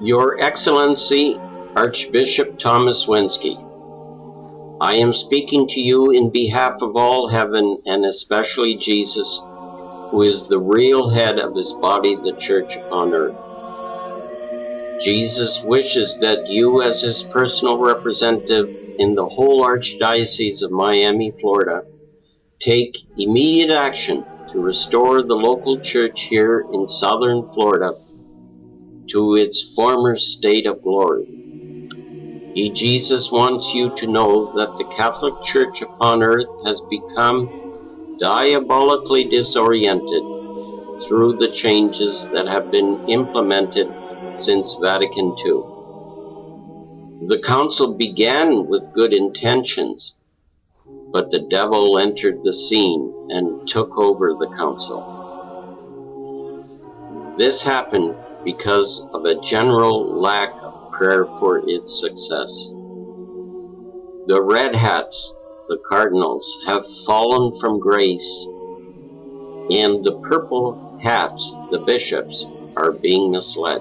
Your Excellency, Archbishop Thomas Wensky, I am speaking to you in behalf of all heaven and especially Jesus, who is the real head of his body, the Church on earth. Jesus wishes that you, as his personal representative in the whole Archdiocese of Miami, Florida, take immediate action to restore the local church here in southern Florida to its former state of glory. Jesus wants you to know that the Catholic Church upon earth has become diabolically disoriented through the changes that have been implemented since Vatican II. The Council began with good intentions, but the devil entered the scene and took over the Council. This happened because of a general lack of prayer for its success. The red hats, the cardinals, have fallen from grace, and the purple hats, the bishops, are being misled.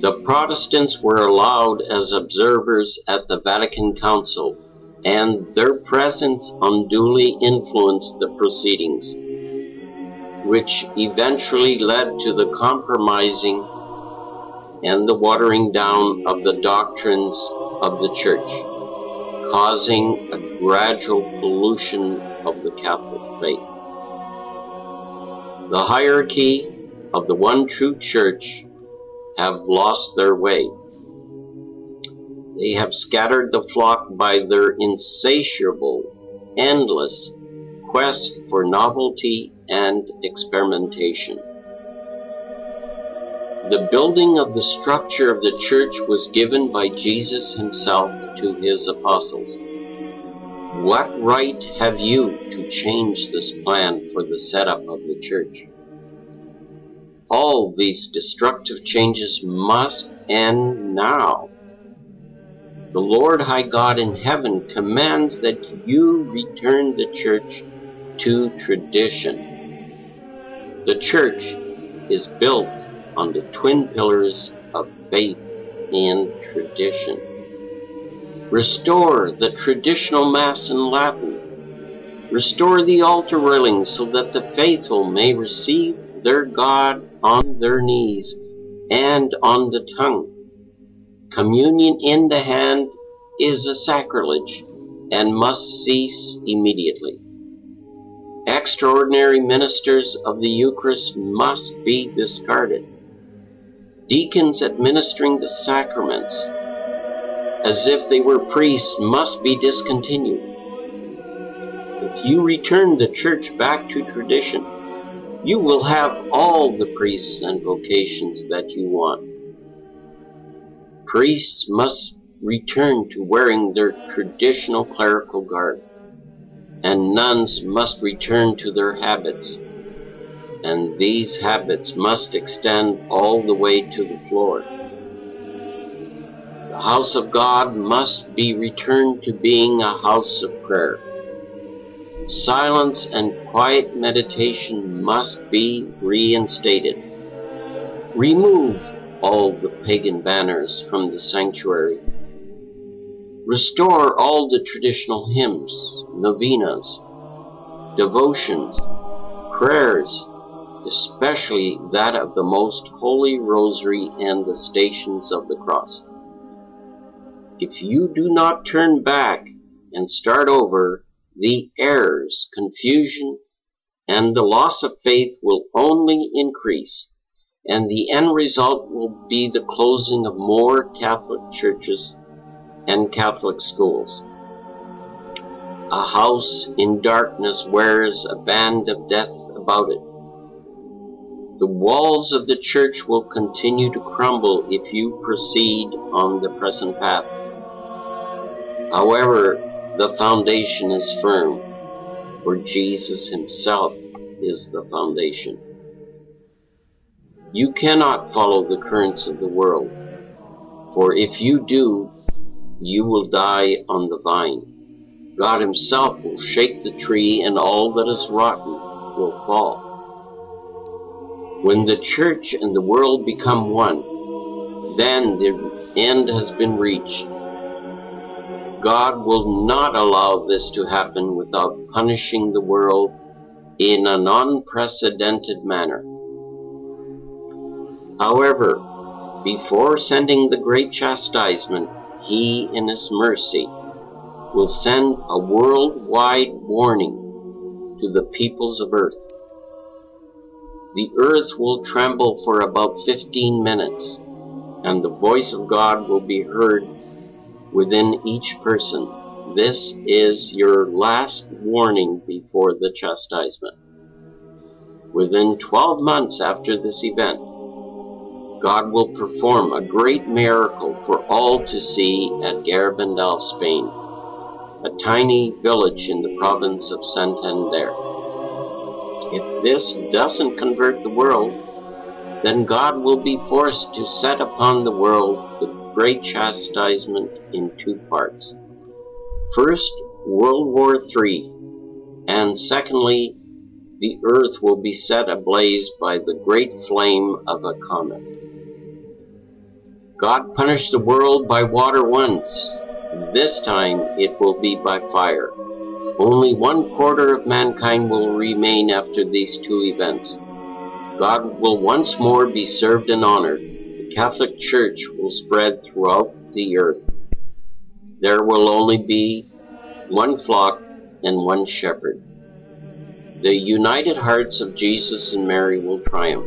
The Protestants were allowed as observers at the Vatican Council, and their presence unduly influenced the proceedings, which eventually led to the compromising and the watering down of the doctrines of the Church, causing a gradual pollution of the Catholic faith. The hierarchy of the one true Church have lost their way. They have scattered the flock by their insatiable, endless quest for novelty and experimentation. The building of the structure of the Church was given by Jesus himself to his apostles. What right have you to change this plan for the setup of the Church? All these destructive changes must end now. The Lord High God in heaven commands that you return the Church to tradition. The Church is built on the twin pillars of faith and tradition. Restore the traditional Mass in Latin. Restore the altar railings so that the faithful may receive their God on their knees and on the tongue. Communion in the hand is a sacrilege and must cease immediately. Extraordinary ministers of the Eucharist must be discarded. Deacons administering the sacraments as if they were priests must be discontinued. If you return the Church back to tradition, you will have all the priests and vocations that you want. Priests must return to wearing their traditional clerical garb, and nuns must return to their habits, and these habits must extend all the way to the floor. The house of God must be returned to being a house of prayer. Silence and quiet meditation must be reinstated. Remove all the pagan banners from the sanctuary. Restore all the traditional hymns, novenas, devotions, prayers, especially that of the Most Holy Rosary and the Stations of the Cross. If you do not turn back and start over, the errors, confusion, and the loss of faith will only increase, and the end result will be the closing of more Catholic churches and Catholic schools. A house in darkness wears a band of death about it. The walls of the Church will continue to crumble if you proceed on the present path. However, the foundation is firm, for Jesus himself is the foundation. You cannot follow the currents of the world, for if you do, you will die on the vine. God himself will shake the tree, and all that is rotten will fall. When the Church and the world become one, then the end has been reached. God will not allow this to happen without punishing the world in an unprecedented manner. However, before sending the great chastisement, He, in His mercy, will send a worldwide warning to the peoples of earth. The earth will tremble for about 15 minutes, and the voice of God will be heard within each person. This is your last warning before the chastisement. Within 12 months after this event, God will perform a great miracle for all to see at Garabandal, Spain, a tiny village in the province of Santander. If this doesn't convert the world, then God will be forced to set upon the world the great chastisement in two parts. First, World War III, and secondly, the earth will be set ablaze by the great flame of a comet. God punished the world by water once. This time it will be by fire. Only 1/4 of mankind will remain after these two events. God will once more be served and honored. The Catholic Church will spread throughout the earth. There will only be one flock and one shepherd. The united hearts of Jesus and Mary will triumph,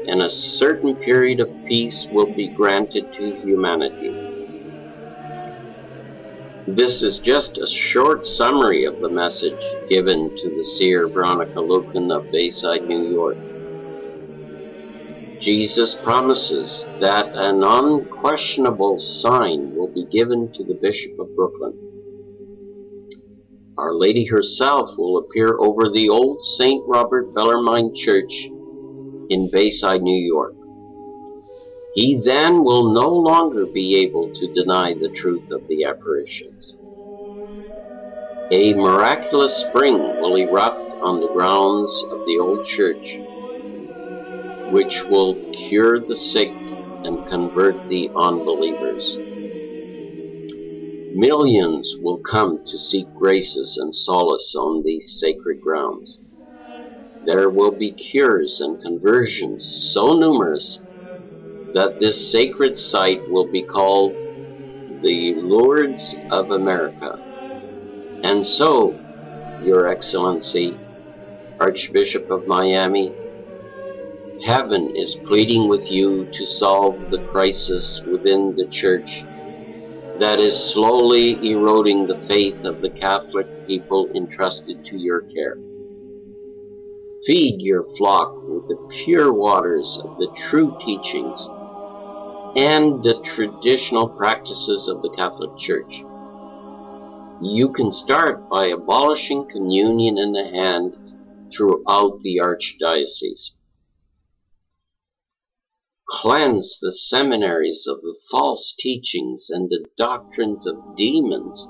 and a certain period of peace will be granted to humanity. This is just a short summary of the message given to the seer Veronica Lucan of Bayside, New York. Jesus promises that an unquestionable sign will be given to the Bishop of Brooklyn. Our Lady herself will appear over the old St. Robert Bellarmine Church in Bayside, New York. He then will no longer be able to deny the truth of the apparitions. A miraculous spring will erupt on the grounds of the old church, which will cure the sick and convert the unbelievers. Millions will come to seek graces and solace on these sacred grounds. There will be cures and conversions so numerous that this sacred site will be called the Lourdes of America. And so, Your Excellency, Archbishop of Miami, heaven is pleading with you to solve the crisis within the Church that is slowly eroding the faith of the Catholic people entrusted to your care. Feed your flock with the pure waters of the true teachings and the traditional practices of the Catholic Church. You can start by abolishing communion in the hand throughout the Archdiocese. Cleanse the seminaries of the false teachings and the doctrines of demons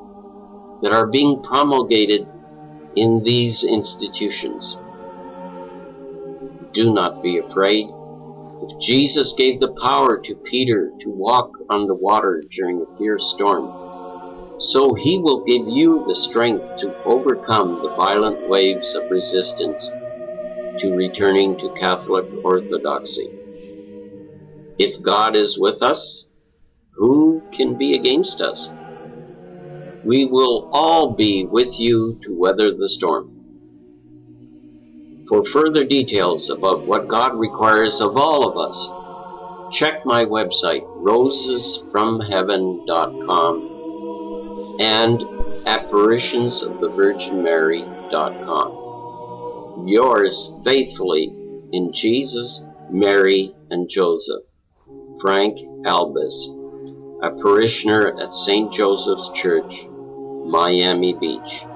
that are being promulgated in these institutions. Do not be afraid. If Jesus gave the power to Peter to walk on the water during a fierce storm, so He will give you the strength to overcome the violent waves of resistance to returning to Catholic orthodoxy. If God is with us, who can be against us? We will all be with you to weather the storm. For further details about what God requires of all of us, check my website, rosesfromheaven.com and apparitionsofthevirginmary.com. Yours faithfully in Jesus, Mary, and Joseph, Frank Albis, a parishioner at St. Joseph's Church, Miami Beach.